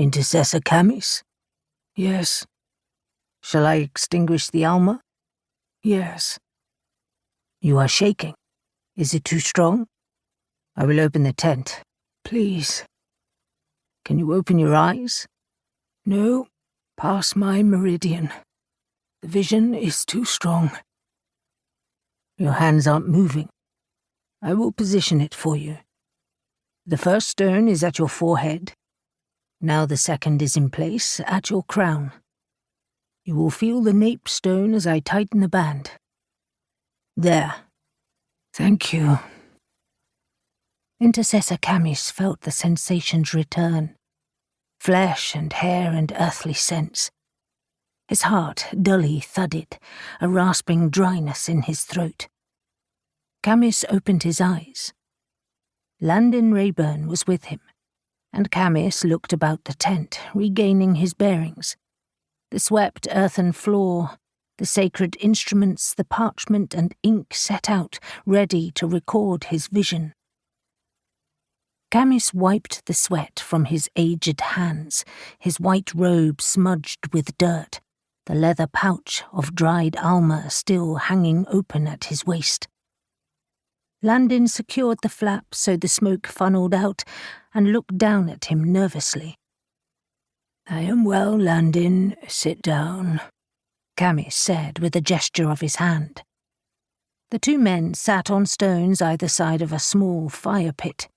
Intercessor Camis? Yes. Shall I extinguish the Alma? Yes. You are shaking. Is it too strong? I will open the tent. Please. Can you open your eyes? No, past my meridian. The vision is too strong. Your hands aren't moving. I will position it for you. The first stone is at your forehead. Now the second is in place at your crown. You will feel the nape stone as I tighten the band. There. Thank you. Intercessor Camis felt the sensations return. Flesh and hair and earthly scents. His heart dully thudded, a rasping dryness in his throat. Camis opened his eyes. Landon Rayburn was with him, and Camis looked about the tent, regaining his bearings. The swept earthen floor, the sacred instruments, the parchment and ink set out, ready to record his vision. Camis wiped the sweat from his aged hands, his white robe smudged with dirt, the leather pouch of dried Alma still hanging open at his waist. Landon secured the flap so the smoke funneled out and looked down at him nervously. I am well, Landon. Sit down, Camis said with a gesture of his hand. The two men sat on stones either side of a small fire pit,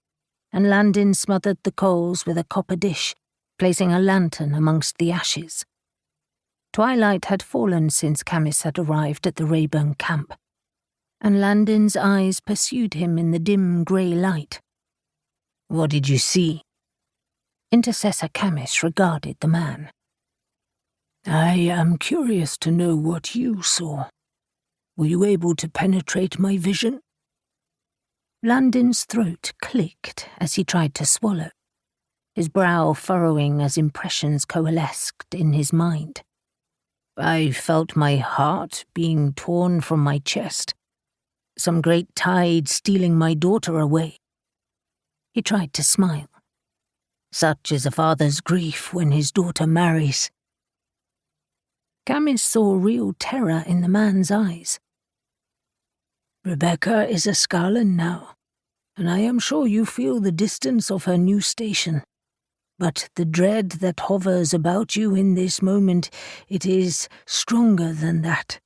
and Landon smothered the coals with a copper dish, placing a lantern amongst the ashes. Twilight had fallen since Camis had arrived at the Rayburn camp, and Landon's eyes pursued him in the dim grey light. What did you see? Intercessor Camis regarded the man. I am curious to know what you saw. Were you able to penetrate my vision? Landon's throat clicked as he tried to swallow, his brow furrowing as impressions coalesced in his mind. I felt my heart being torn from my chest. Some great tide stealing my daughter away. He tried to smile. Such is a father's grief when his daughter marries. Camis saw real terror in the man's eyes. Rebecca is a Skalen now, and I am sure you feel the distance of her new station. But the dread that hovers about you in this moment, it is stronger than that.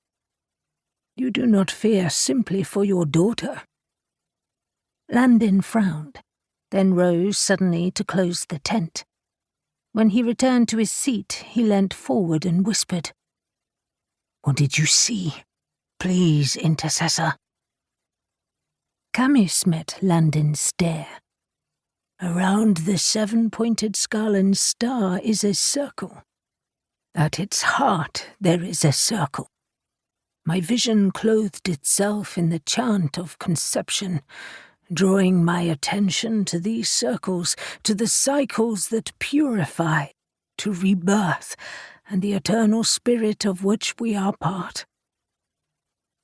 You do not fear simply for your daughter. Landon frowned, then rose suddenly to close the tent. When he returned to his seat, he leant forward and whispered, What did you see? Please, Intercessor. Camis met Landon's stare. Around the seven-pointed Skalens star is a circle. At its heart there is a circle. My vision clothed itself in the chant of conception, drawing my attention to these circles, to the cycles that purify, to rebirth, and the eternal spirit of which we are part.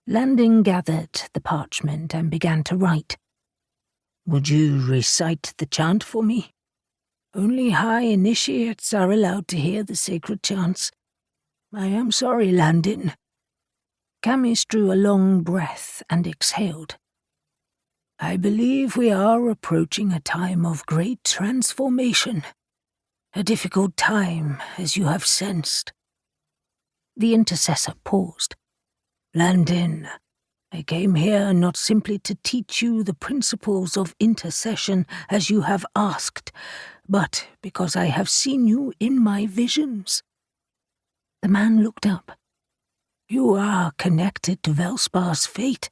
Landon gathered the parchment and began to write. Would you recite the chant for me? Only high initiates are allowed to hear the sacred chants. I am sorry, Landon. Camis drew a long breath and exhaled. I believe we are approaching a time of great transformation. A difficult time, as you have sensed. The intercessor paused. Landon, I came here not simply to teach you the principles of intercession as you have asked, but because I have seen you in my visions. The man looked up. You are connected to Velspars' fate,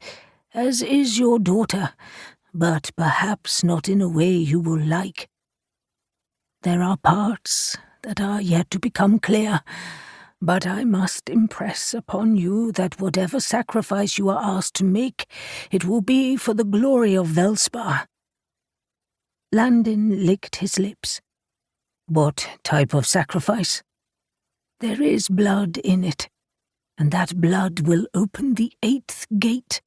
as is your daughter, but perhaps not in a way you will like. There are parts that are yet to become clear, but I must impress upon you that whatever sacrifice you are asked to make, it will be for the glory of Velspar. Landon licked his lips. What type of sacrifice? There is blood in it, and that blood will open the 8th gate.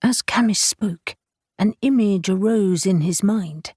As Camis spoke, an image arose in his mind.